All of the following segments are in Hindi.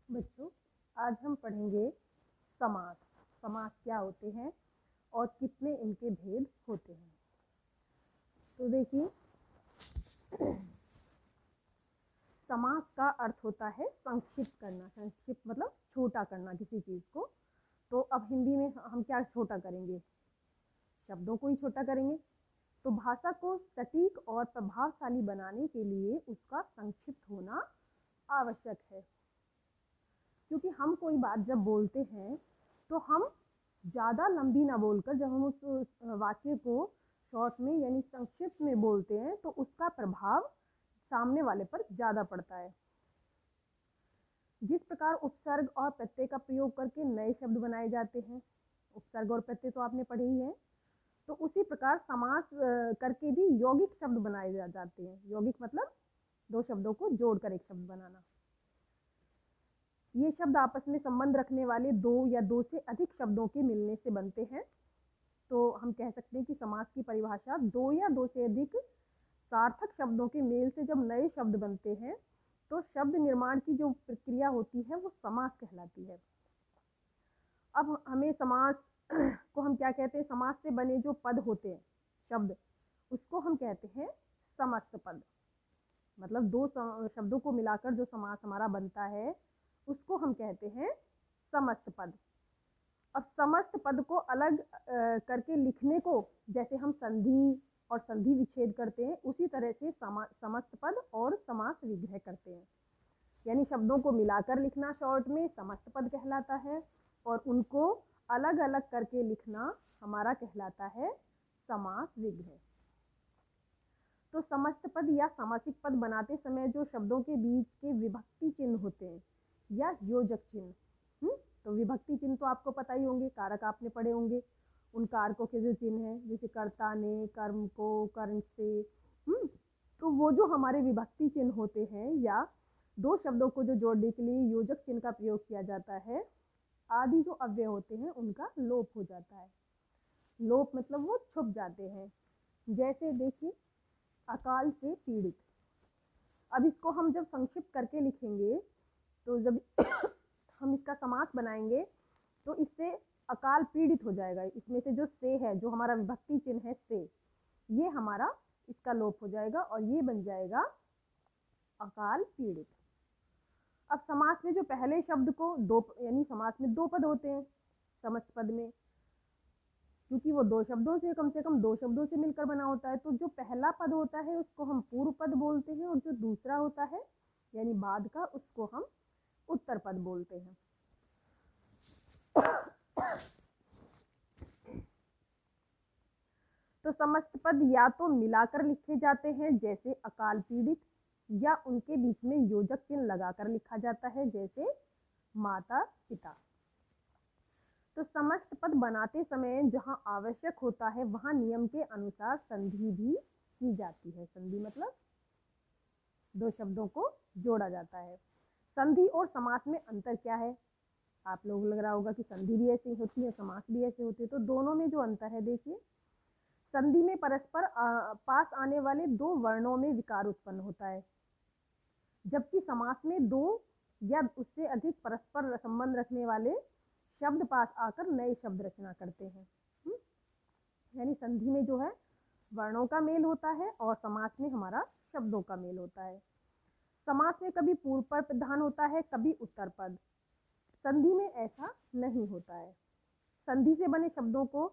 बच्चों, आज हम पढ़ेंगे समास। समास क्या होते हैं और कितने इनके भेद होते हैं। तो देखिए, समास का अर्थ होता है संक्षिप्त करना। संक्षिप्त मतलब छोटा करना किसी चीज को। तो अब हिंदी में हम क्या छोटा करेंगे? शब्दों को ही छोटा करेंगे। तो भाषा को सटीक और प्रभावशाली बनाने के लिए उसका संक्षिप्त होना आवश्यक है। क्योंकि हम कोई बात जब बोलते हैं तो हम ज़्यादा लंबी ना बोलकर जब हम उस वाक्य को शॉर्ट में यानी संक्षिप्त में बोलते हैं तो उसका प्रभाव सामने वाले पर ज़्यादा पड़ता है। जिस प्रकार उपसर्ग और प्रत्यय का प्रयोग करके नए शब्द बनाए जाते हैं, उपसर्ग और प्रत्यय तो आपने पढ़े ही हैं, तो उसी प्रकार समास करके भी यौगिक शब्द बनाए जाते हैं। यौगिक मतलब दो शब्दों को जोड़कर एक शब्द बनाना। ये शब्द आपस में संबंध रखने वाले दो या दो से अधिक शब्दों के मिलने से बनते हैं। तो हम कह सकते हैं कि समास की परिभाषा दो या दो से अधिक सार्थक शब्दों के मेल से जब नए शब्द बनते हैं तो शब्द निर्माण की जो प्रक्रिया होती है वो समास कहलाती है। अब हमें समास को हम क्या कहते हैं? समास से बने जो पद होते हैं शब्द, उसको हम कहते हैं समस्त पद। मतलब दो शब्दों को मिलाकर जो समास हमारा बनता है उसको हम कहते हैं समस्त पद। अब समस्त पद को अलग करके लिखने को जैसे हम संधि और संधि विच्छेद करते हैं, उसी तरह से समस्त पद और समास विग्रह करते हैं। यानी शब्दों को मिलाकर लिखना शॉर्ट में समस्त पद कहलाता है और उनको अलग अलग करके लिखना हमारा कहलाता है समास विग्रह। तो समस्त पद या समासिक पद बनाते समय जो शब्दों के बीच के विभक्ति चिन्ह होते हैं या योजक चिन्ह, तो विभक्ति चिन्ह तो आपको पता ही होंगे, कारक आपने पढ़े होंगे। उन कारकों के जो चिन्ह हैं जैसे कर्ता ने, कर्म को, कर्ण से, तो वो जो हमारे विभक्ति चिन्ह होते हैं या दो शब्दों को जो जोड़ने के लिए योजक चिन्ह का प्रयोग किया जाता है, आदि जो अव्यय होते हैं उनका लोप हो जाता है। लोप मतलब वो छुप जाते हैं। जैसे देखिए, अकाल से पीड़ित। अब इसको हम जब संक्षिप्त करके लिखेंगे तो जब हम इसका समास बनाएंगे तो इससे अकाल पीड़ित हो जाएगा। इसमें से जो से है, जो हमारा विभक्ति चिन्ह है से, ये हमारा इसका लोप हो जाएगा और ये बन जाएगा अकाल पीड़ित। अब समास में जो पहले शब्द को दो, यानी समास में दो पद होते हैं समस्त पद में, क्योंकि वो दो शब्दों से कम दो शब्दों से मिलकर बना होता है। तो जो पहला पद होता है उसको हम पूर्व पद बोलते हैं और जो दूसरा होता है यानी बाद का, उसको हम उत्तर पद बोलते हैं। तो समस्त पद या तो मिलाकर लिखे जाते हैं जैसे अकाल पीड़ित, या उनके बीच में योजक चिन्ह लगाकर लिखा जाता है जैसे माता पिता। तो समस्त पद बनाते समय जहां आवश्यक होता है वहां नियम के अनुसार संधि भी की जाती है। संधि मतलब दो शब्दों को जोड़ा जाता है। संधि और समास में अंतर क्या है? आप लोग लग रहा होगा कि संधि भी ऐसी होती है, समास भी ऐसे होते हैं। तो दोनों में जो अंतर है देखिए, संधि में परस्पर पास आने वाले दो वर्णों में विकार उत्पन्न होता है, जबकि समास में दो या उससे अधिक परस्पर संबंध रखने वाले शब्द पास आकर नए शब्द रचना करते हैं। यानी संधि में जो है वर्णों का मेल होता है और समास में हमारा शब्दों का मेल होता है। समास में कभी पूर्व पद प्रधान होता है, कभी उत्तर पद। संधि में ऐसा नहीं होता है। संधि से बने शब्दों को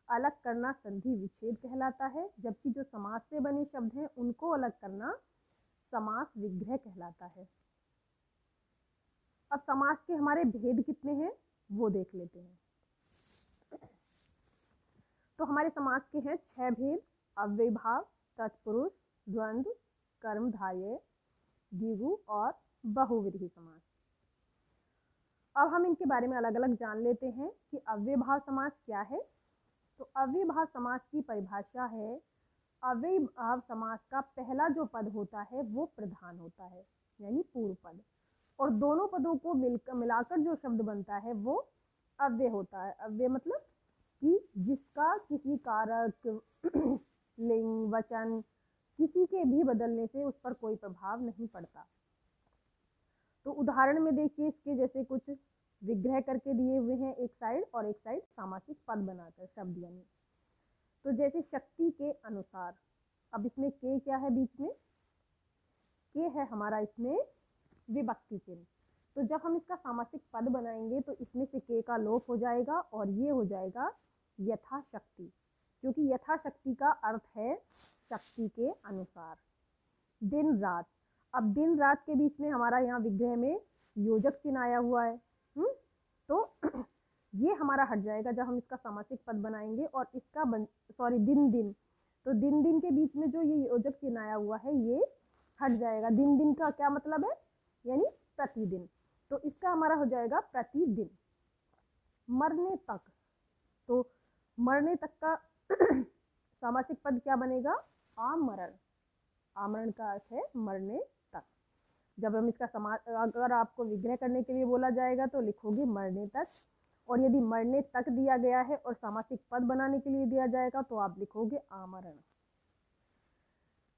अलग करना संधि विच्छेद कहलाता है, जबकि जो समास से बने शब्द हैं उनको अलग करना समास विग्रह कहलाता है। अब समास के हमारे भेद कितने हैं वो देख लेते हैं। तो हमारे समास के हैं 6 भेद: अव्ययभाव, तत्पुरुष, द्वंद्व, कर्मधारय, द्विगु और बहुव्रीहि समास। अब हम इनके बारे में अलग अलग जान लेते हैं कि अव्ययभाव समास क्या है। तो अव्ययभाव समास की परिभाषा है, अव्ययभाव समास का पहला जो पद होता है वो प्रधान होता है यानी पूर्व पद, और दोनों पदों को मिलाकर जो शब्द बनता है वो अव्यय होता है। अव्यय मतलब कि जिसका किसी कारक, लिंग, वचन किसी के भी बदलने से उस पर कोई प्रभाव नहीं पड़ता। तो उदाहरण में देखिए इसके जैसे कुछ विग्रह करके दिए हुए हैं एक साइड, और एक साइड सामासिक पद बनाकर शब्द यानी। तो जैसे शक्ति के अनुसार, अब इसमें के क्या है बीच में, के है हमारा इसमें विभक्ति चिन्ह। तो जब हम इसका सामासिक पद बनाएंगे तो इसमें से के का लोप हो जाएगा और ये हो जाएगा यथाशक्ति, क्योंकि यथाशक्ति का अर्थ है शक्ति के अनुसार। दिन रात, अब दिन रात के बीच में हमारा यहाँ विग्रह में योजक चिन्ह आया हुआ है, तो ये हमारा हट जाएगा जब हम इसका सामासिक पद बनाएंगे। और इसका दिन दिन, तो दिन दिन के बीच में जो ये योजक चिन्ह आया हुआ है ये हट जाएगा। दिन दिन का क्या मतलब है, यानी प्रतिदिन, तो इसका हमारा हो जाएगा प्रतिदिन। मरने तक, तो मरने तक का सामासिक पद क्या बनेगा, आमरण। आमरण का अर्थ है मरने तक। जब हम इसका अगर आपको विग्रह करने के लिए बोला जाएगा तो लिखोगे मरने तक, और यदि मरने तक दिया गया है और सामासिक पद बनाने के लिए दिया जाएगा तो आप लिखोगे आमरण।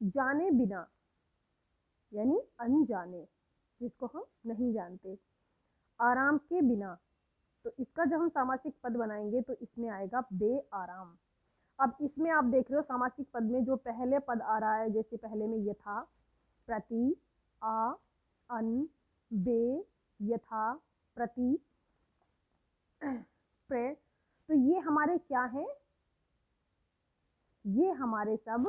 जाने बिना यानी अनजाने, जिसको हम नहीं जानते। आराम के बिना, तो इसका जब हम सामासिक पद बनाएंगे तो इसमें आएगा बेआराम। अब इसमें आप देख रहे हो सामासिक पद में जो पहले पद आ रहा है, जैसे पहले में यथा, प्रति, आ, अन, बे, यथा, प्रति, प्रे, तो ये हमारे क्या हैं, ये हमारे सब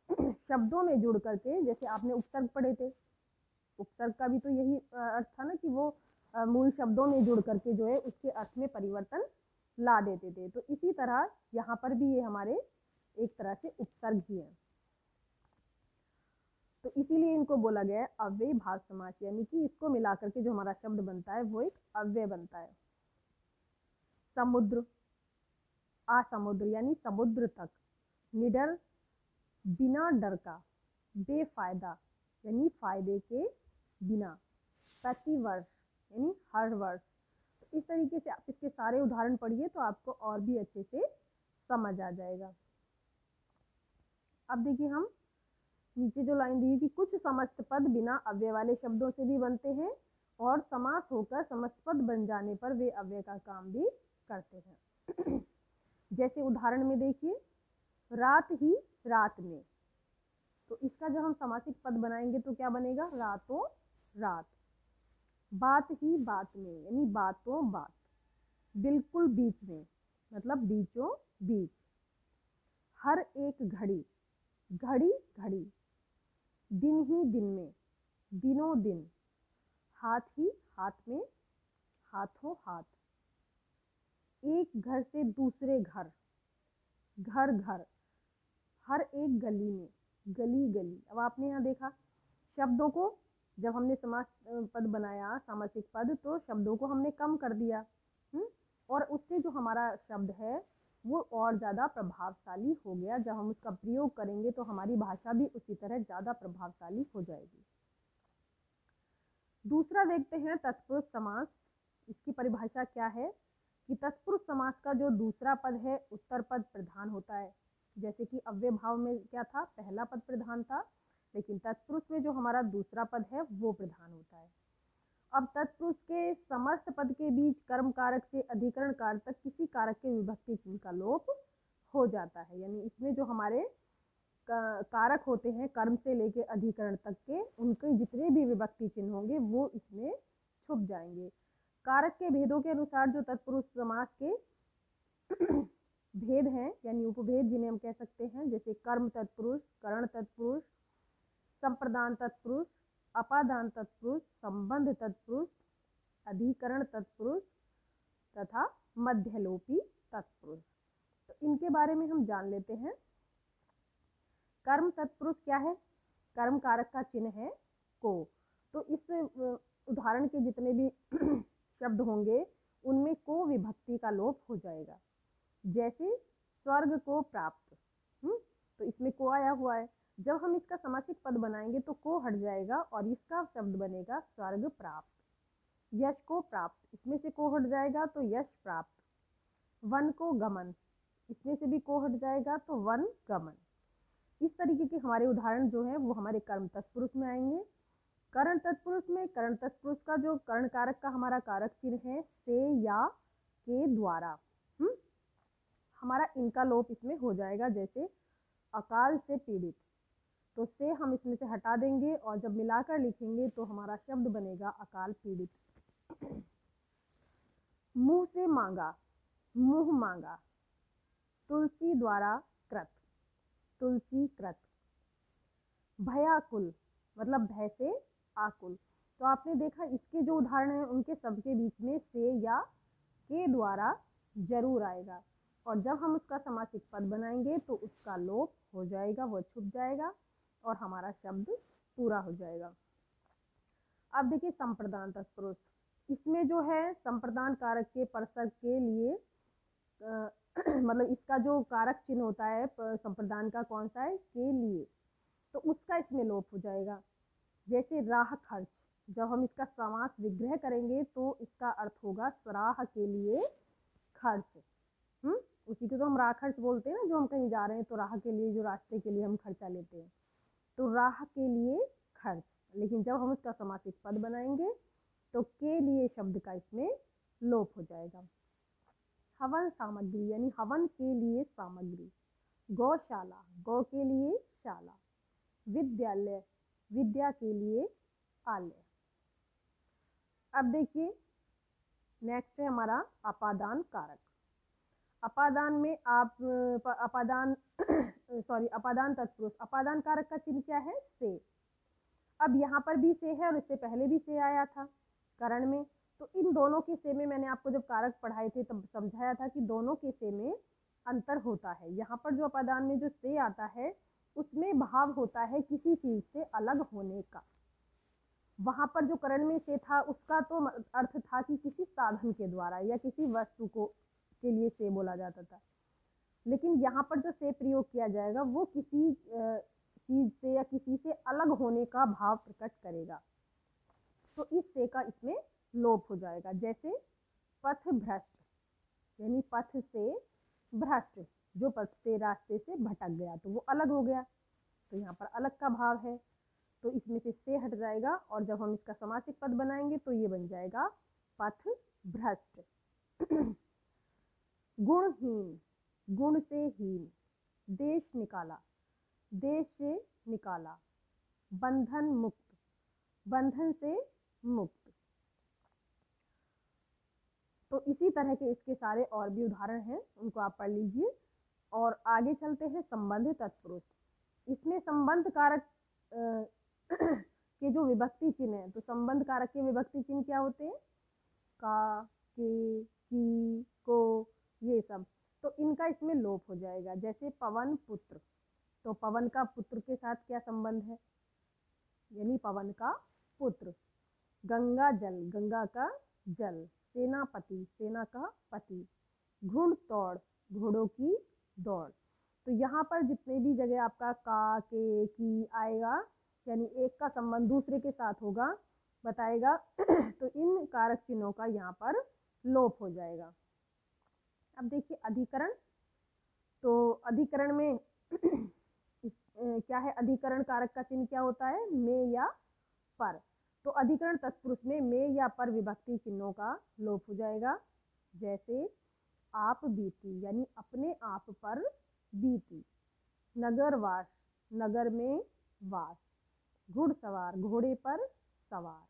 शब्दों में जुड़ करके, जैसे आपने उपसर्ग पढ़े थे, उपसर्ग का भी तो यही अर्थ था ना कि वो मूल शब्दों में जुड़ करके जो है उसके अर्थ में परिवर्तन ला देते थे। तो इसी तरह यहाँ पर भी ये हमारे एक तरह से उपसर्ग ही है, तो इसीलिए इनको बोला गया है अव्यय भाव समास, यानी कि इसको मिला करके जो हमारा शब्द बनता है वो एक अव्यय बनता है। समुद्र, असमुद्र यानी समुद्र तक। निडर, बिना डर का। बेफायदा यानी फायदे के बिना। प्रतिवर्ष यानी हर वर्ष। तो इस तरीके से आप इसके सारे उदाहरण पढ़िए तो आपको और भी अच्छे से समझ आ जाएगा। अब देखिए हम नीचे जो लाइन दी है कि कुछ समस्त पद बिना अव्यय वाले शब्दों से भी बनते हैं और समास होकर समस्त पद बन जाने पर वे अव्यय का काम भी करते हैं। जैसे उदाहरण में देखिए, रात ही रात में, तो इसका जब हम सामासिक पद बनाएंगे तो क्या बनेगा, रातों रात। बात ही बात में यानी बातों बात। बिल्कुल बीच में मतलब बीचों बीच। हर एक घड़ी, घड़ी घड़ी। दिन ही दिन में, दिनों दिन। हाथ ही हाथ में, हाथों हाथ। एक घर से दूसरे घर, घर घर। हर एक गली में, गली गली। अब आपने यहाँ देखा शब्दों को, जब हमने समास पद बनाया सामासिक पद, तो शब्दों को हमने कम कर दिया, और उससे जो हमारा शब्द है वो और ज़्यादा प्रभावशाली हो गया। जब हम उसका प्रयोग करेंगे तो हमारी भाषा भी उसी तरह ज़्यादा प्रभावशाली हो जाएगी। दूसरा देखते हैं तत्पुरुष समास। इसकी परिभाषा क्या है कि तत्पुरुष समास का जो दूसरा पद है उत्तर पद प्रधान होता है। जैसे कि अव्यय भाव में क्या था, पहला पद प्रधान था, लेकिन तत्पुरुष में जो हमारा दूसरा पद है वो प्रधान होता है। अब तत्पुरुष के समस्त पद के बीच कर्म कारक से अधिकरण कारक तक किसी कारक के विभक्ति चिन्ह का लोप हो जाता है। यानी इसमें जो हमारे कारक होते हैं कर्म से लेके अधिकरण तक के, उनके जितने भी विभक्ति चिन्ह होंगे वो इसमें छुप जाएंगे। कारक के भेदों के अनुसार जो तत्पुरुष समास के भेद हैं यानी उपभेद जिन्हें हम कह सकते हैं, जैसे कर्म तत्पुरुष, करण तत्पुरुष, संप्रदान तत्पुरुष, अपादान तत्पुरुष, संबंध तत्पुरुष, अधिकरण तत्पुरुष तथा मध्यलोपी तत्पुरुष। तो इनके बारे में हम जान लेते हैं। कर्म तत्पुरुष क्या है, कर्म कारक का चिन्ह है को। तो इस उदाहरण के जितने भी शब्द होंगे उनमें को विभक्ति का लोप हो जाएगा। जैसे स्वर्ग को प्राप्त, तो इसमें को आया हुआ है। जब हम इसका सामासिक पद बनाएंगे तो को हट जाएगा और इसका शब्द बनेगा स्वर्ग प्राप्त। यश को प्राप्त, इसमें से को हट जाएगा तो यश प्राप्त। वन को गमन, इसमें से भी को हट जाएगा तो वन गमन। इस तरीके के हमारे उदाहरण जो है वो हमारे कर्म तत्पुरुष में आएंगे। करण तत्पुरुष में करण तत्पुरुष का जो करण कारक का हमारा कारक चिन्ह है से या के द्वारा, हमारा इनका लोप इसमें हो जाएगा। जैसे अकाल से पीड़ित, तो से हम इसमें से हटा देंगे और जब मिलाकर लिखेंगे तो हमारा शब्द बनेगा अकाल पीड़ित। मुंह से मांगा, मुंह मांगा। तुलसी द्वारा कृत, तुलसी कृत। भयाकुल मतलब भय से आकुल। तो आपने देखा इसके जो उदाहरण हैं उनके सबके बीच में से या के द्वारा जरूर आएगा, और जब हम उसका समासिक पद बनाएंगे तो उसका लोप हो जाएगा, वो छुप जाएगा और हमारा शब्द पूरा हो जाएगा। अब देखिए संप्रदान तत्पुरुष, इसमें जो है संप्रदान कारक के परसर्ग के लिए मतलब इसका जो कारक चिन्ह होता है संप्रदान का कौन सा है, के लिए, तो उसका इसमें लोप हो जाएगा। जैसे राह खर्च, जब हम इसका समास विग्रह करेंगे तो इसका अर्थ होगा सराह के लिए खर्च। उसी को तो हम राह खर्च बोलते हैं ना, जो हम कहीं जा रहे हैं तो राह के लिए, जो रास्ते के लिए हम खर्चा लेते हैं, तो राह के लिए खर्च। लेकिन जब हम उसका समासिक पद बनाएंगे तो के लिए शब्द का इसमें लोप हो जाएगा। हवन सामग्री यानी हवन के लिए सामग्री। गौशाला, गौ के लिए शाला। विद्यालय, विद्या के लिए आलय। अब देखिए नेक्स्ट है हमारा अपादान कारक। अपादान में आप अपादान अपादान तत्पुरुष, अपादान कारक का चिन्ह क्या है, से। अब यहाँ पर भी से है और इससे पहले भी से आया था करण में, तो इन दोनों के से में मैंने आपको जब कारक पढ़ाए थे तब समझाया था कि दोनों के से में अंतर होता है। यहाँ पर जो अपादान में जो से आता है उसमें भाव होता है किसी चीज से अलग होने का। वहां पर जो करण में से था उसका तो अर्थ था कि किसी साधन के द्वारा या किसी वस्तु को के लिए से बोला जाता था, लेकिन यहाँ पर जो से प्रयोग किया जाएगा वो किसी चीज से या किसी से अलग होने का भाव प्रकट करेगा, तो इस से का इसमें लोप हो जाएगा। जैसे पथ भ्रष्ट यानी पथ से भ्रष्ट, जो पथ से रास्ते से भटक गया तो वो अलग हो गया, तो यहाँ पर अलग का भाव है, तो इसमें से हट जाएगा और जब हम इसका समासिक पद बनाएंगे तो ये बन जाएगा पथ भ्रष्ट। गुणहीन, गुण से हीन। देश निकाला, देश से निकाला। बंधन मुक्त, बंधन से मुक्त। तो इसी तरह के इसके सारे और भी उदाहरण हैं, उनको आप पढ़ लीजिए। और आगे चलते हैं संबंध तत्पुरुष। इसमें संबंध कारक के जो विभक्ति चिन्ह है, तो संबंध कारक के विभक्ति चिन्ह क्या होते हैं, का, के, की, को, ये सब, तो इनका इसमें लोप हो जाएगा। जैसे पवन पुत्र, तो पवन का पुत्र के साथ क्या संबंध है, यानी पवन का पुत्र। गंगा जल, गंगा का जल। सेनापति, सेना का पति। घुड़ दौड़, घोड़ों की दौड़। तो यहाँ पर जितने भी जगह आपका का, के, की आएगा यानी एक का संबंध दूसरे के साथ होगा बताएगा तो इन कारक चिन्हों का यहाँ पर लोप हो जाएगा। अब देखिए अधिकरण, तो अधिकरण में क्या है, अधिकरण कारक का चिन्ह क्या होता है, में या पर। तो अधिकरण तत्पुरुष में या पर विभक्ति चिन्हों का लोप हो जाएगा। जैसे आप बीती यानी अपने आप पर बीती। नगरवास, नगर में वास। घुड़सवार, घोड़े पर सवार।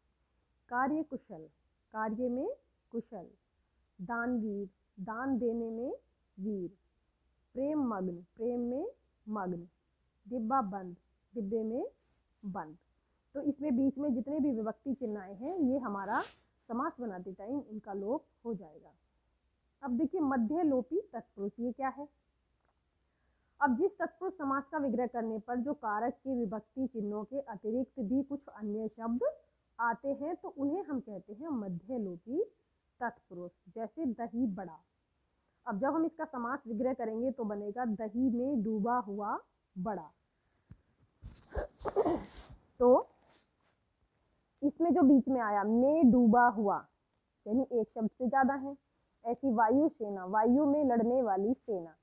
कार्य कुशल, कार्य में कुशल। दानवीर, दान देने में वीर। प्रेम मग्न, प्रेम में मग्न। डिब्बा बंद, डिब्बे में बंद। तो इसमें बीच में जितने भी विभक्ति चिन्ह आए हैं ये हमारा समास बनाते टाइम इनका लोप हो जाएगा। अब देखिए मध्य लोपी तत्पुरुष, ये क्या है। अब जिस तत्पुरुष समास का विग्रह करने पर जो कारक के विभक्ति चिन्हों के अतिरिक्त भी कुछ अन्य शब्द आते हैं तो उन्हें हम कहते हैं मध्य लोपी तत्पुरुष। जैसे दही बड़ा, अब जब हम इसका समास विग्रह करेंगे तो बनेगा दही में डूबा हुआ बड़ा। तो इसमें जो बीच में आया में डूबा हुआ यानी एक शब्द से ज्यादा है। ऐसी वायु सेना, वायु में लड़ने वाली सेना।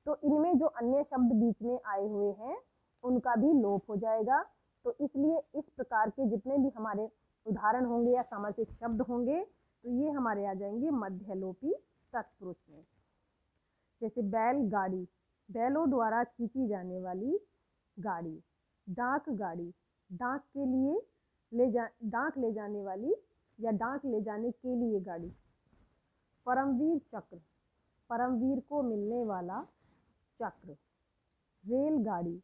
तो इनमें जो अन्य शब्द बीच में आए हुए हैं उनका भी लोप हो जाएगा। तो इसलिए इस प्रकार के जितने भी हमारे उदाहरण होंगे या सामासिक शब्द होंगे तो ये हमारे आ जाएंगे मध्यलोपी तत्पुरुष में। जैसे बैलगाड़ी, बैलों द्वारा खींची जाने वाली गाड़ी। डाक गाड़ी, डाक के लिए डाक ले जाने वाली या डाक ले जाने के लिए गाड़ी। परमवीर चक्र, परमवीर को मिलने वाला चक्र। रेलगाड़ी,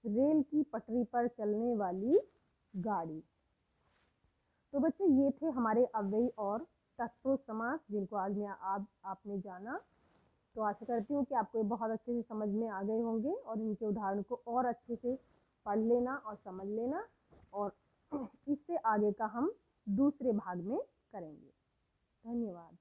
रेल की पटरी पर चलने वाली गाड़ी। तो बच्चों ये थे हमारे अव्ययी और तत्पुरुष समास जिनको आज मैं आपने जाना। तो आशा करती हूँ कि आपको ये बहुत अच्छे से समझ में आ गए होंगे और इनके उदाहरण को और अच्छे से पढ़ लेना और समझ लेना, और इससे आगे का हम दूसरे भाग में करेंगे। धन्यवाद।